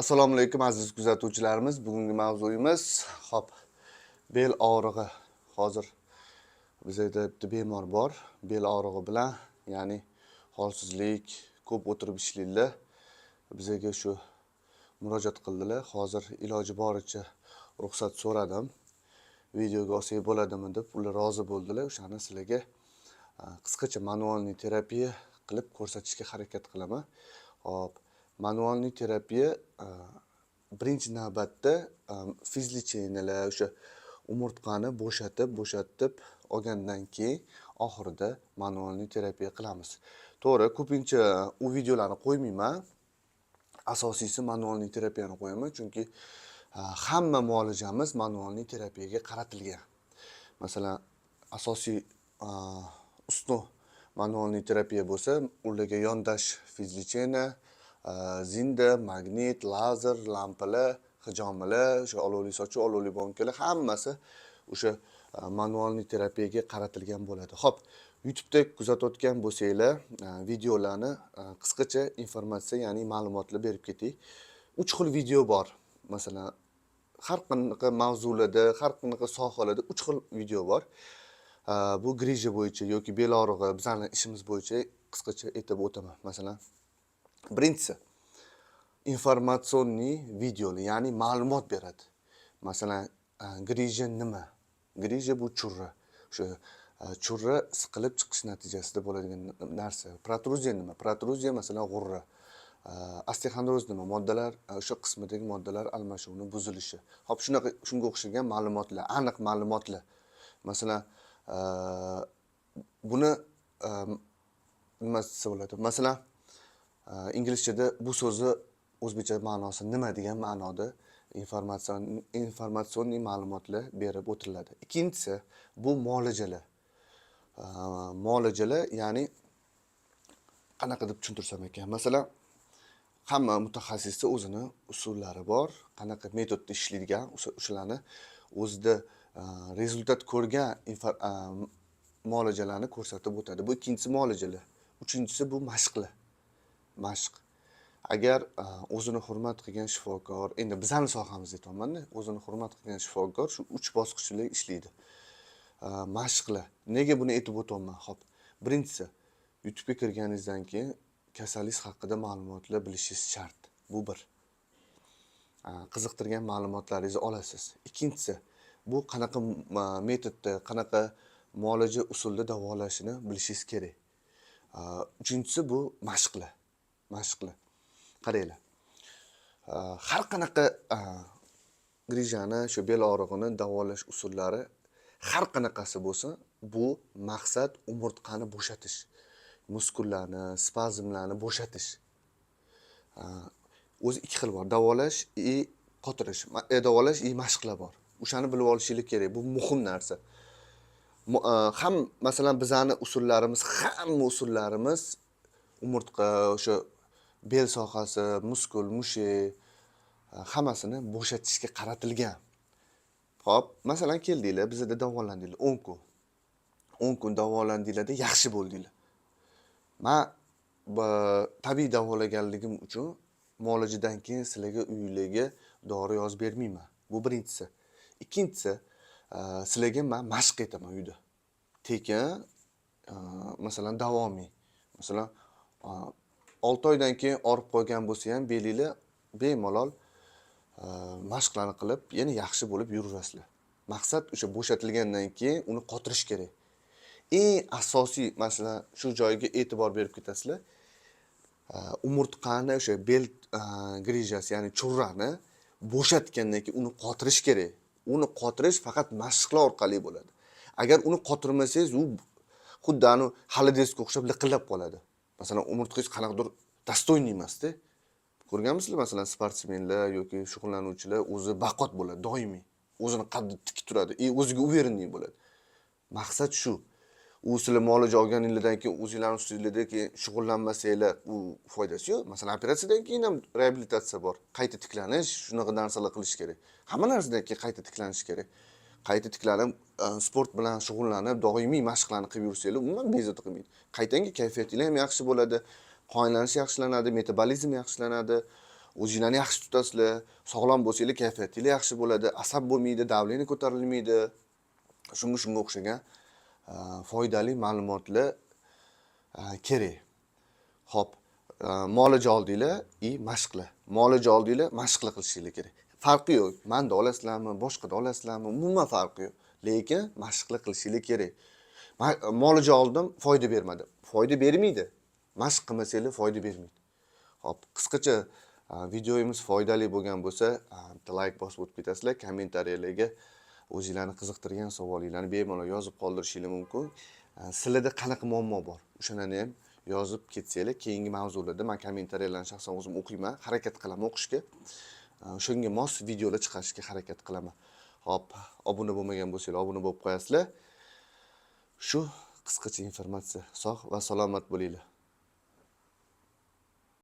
Assalomu alaykum aziz kuzatuvchilarimiz. Bugungi mavzuyimiz bel og'rig'i. Hozir bizda bitta bemor bor. Bel og'rig'i bilan, ya'ni holsizlik, ko'p o'tirib ishlaydilar. Bizga shu murojaat qildilar. Hozir iloji boricha ruxsat so'radim. Videoga olsak bo'ladimi deb, ular rozi bo'ldilar. O'shani sizlarga qisqacha manualniy terapiya qilib ko'rsatishga harakat qilaman. Hop, manualniy terapiya birinchi navbatda fizlichenalar, o'sha umurtqani bo'shatib olgandan keyin oxirida manualniy terapiya qilamiz. To'g'ri, ko'pincha u videolarni qo'ymayman. Asosiysi manualniy terapiyani qo'yaman, chunki hamma muolajamiz manualniy terapiyaga qaratilgan. Masalan, asosiy ustun manualniy terapiya bo'lsa, ularga yondash fizlichena, zinda, magnit, lazer, lampalar, hijomalar, o'sha olovli sochuv, olovli bomkalar hammasi o'sha manualniy terapiyaga qaratilgan bo'ladi. Xo'p, YouTube'da kuzatayotgan bo'lsanglar, videolarni qisqacha informatsiya, ya'ni ma'lumotlar berib ketay. 3 xil video bor. Masalan, har qanaqa mavzularda, har qanaqa sohalarda 3 xil video bor. Bu grija bo'yicha yoki bel og'rig'i, bizning ishimiz bo'yicha qisqacha aytib o'taman. Masalan, birinchisi informatsionniy videolar, ya'ni ma'lumot beradi. Masalan, grija nima? Grija bu churra. O'sha churra siqilib chiqish natijasida bo'ladigan narsa. Protruziya nima? Protruziya masalan g'urra. Osteoxondroz nima? Moddalar, o'sha qismidagi moddalar almashuvining buzilishi. Hop, shunga o'xshagan ma'lumotlar, aniq ma'lumotlar. Masalan, buni nima desa bo'ladi? Masalan, inglizchada bu so'zni o'zbekcha ma'nosi nima degan ma'noda informatsionniy ma'lumotlar berib o'tiriladi. Ikkinchisi bu muolajalar. Muolajalar, ya'ni qanaqa deb tushuntirsam ekan? Masalan, hamma mutaxassisda o'zini usullari bor, qanaqa metodda ishlaydigan, o'shalarni o'zida rezultat ko'rgan muolajalarni ko'rsatib o'tadi. Bu ikkinchisi muolajalar. Uchinchisi bu mashqlar. Mashq. Agar o'zini hurmat qilgan shifokor, endi bizning sohamizda aytayapman-da, o'zini hurmat qilgan shifokor shu 3 bosqichli ishlaydi. Mashqlar. Nega buni aytib o'tyapman? Xo'p, birinchisi, YouTube'ga kirganingizdan keyin kasallik haqida ma'lumotlar bilishingiz shart. Bu bir. Qiziqtirgan ma'lumotlaringizni olasiz. Ikkinchisi, bu qanaqa metodda, qanaqa muolaja usulida davolashini bilishingiz kerak. Uchinchisi bu mashqlar. Mashqlar. Qaranglar. Har qanaqa grijani, shu bel og'rig'ini davolash usullari har qanaqasi bo'lsa, bu maqsad umurtqani bo'shatish, muskullarni, spazmlarni bo'shatish. O'zi ikki xil bor. Davolash va qotirish. Davolash va mashqlar bor. O'shani bilib olishingiz kerak. Bu muhim narsa. Ham masalan bizning usullarimiz, hamma usullarimiz umurtqa, o'sha bel sohasi, muskul, mushak hammasini bo'shatishga qaratilgan. Xo'p, masalan keldinglar, bizda davolandinglar 10 kun. 10 kun davolandinglarda yaxshi bo'ldinglar. Men tabiiy davolaganligim uchun muolajadan keyin sizlarga uylarga dori yozib bermayman. Bu birinchisi. Ikkinchisi, sizlarga men mashq etaman uyda. Tekin, masalan davomiy. Masalan, 6 oydan keyin orib qolgan bo'lsa ham belinglar bemalol mashqlarni qilib, yana yaxshi bo'lib yuraverasizlar. Maqsad o'sha bo'shatilgandan keyin uni qotirish kerak. Eng asosiy masalan shu joyga e'tibor berib ketasizlar. Umurtqani o'sha bel grijasi, ya'ni churrani bo'shatgandan keyin uni qotirish kerak. Uni qotirish faqat mashqlar orqali bo'ladi. Agar uni qotirmasangiz, u xuddi anu hali diskga o'xshab liqillab qoladi. Masalan, umurtqangiz qanaqadir dostoyniy emasda. Ko'rganmisizlar, masalan, sportsmenlar yoki shug'ullanuvchilar o'zi baqot bo'ladi doimiy. O'zini qaddi tik turadi, o'ziga uverenniy bo'ladi. Maqsad shu. U sizlar muolaja olganingizdan keyin o'zingizlarning ustingizda keyin shug'ullanmasanglar, u foydasi yo'q. Masalan, operatsiyadan keyin ham reabilitatsiya bor. Qayta tiklanish, shunaqa narsalar qilish kerak. Hamma narsadan keyin qayta tiklanish kerak. Qayta tiklanib, sport bilan shug'ullanib, doimiy mashqlarni qilib yursanglar, umuman bezovta qilmaydi. Qaytanga kayfiyatingiz ham yaxshi bo'ladi, qonlanish yaxshilanadi, metabolizm yaxshilanadi. o'zinglarni yaxshi tutasizlar, sog'lom bo'lsanglar kayfiyatingiz yaxshi bo'ladi, asab bo'lmaydi, davleniya ko'tarilmaydi. Shunga o'xshagan foydali ma'lumotlar kerak. Xo'p, muolaja oldinglar и mashqlar. Muolaja oldinglar, mashqlar qilishinglar kerak. Farqi yo'q. Manda olasizlarmi, boshqada olasizlarmi, umuman farqi yo'q. Lekin mashqlar qilishinglar kerak. Muolaja oldim, foyda bermadi. Foyda bermaydi. Mashq qilmasanglar foyda bermaydi. Xo'p, qisqacha videomiz foydali bo'lgan bo'lsa, bitta like bosib o'tib ketasizlar, kommentariyalarga o'zingizlarni qiziqtirgan savolinglarni bemalol yozib qoldirishingiz mumkin. Sizlarda qanaqa muammo bor? O'shanani ham yozib ketsanglar, keyingi mavzularda men kommentariyalarni shaxsan o'zim o'qiyman, harakat qilaman o'qishga. O'shanga mos videolar chiqarishga harakat qilaman. Hop, obuna bo'lmagan bo'lsanglar, obuna bo'lib qo'yasizlar. Shu qisqacha informatsiya. Sog' va salomat bo'linglar.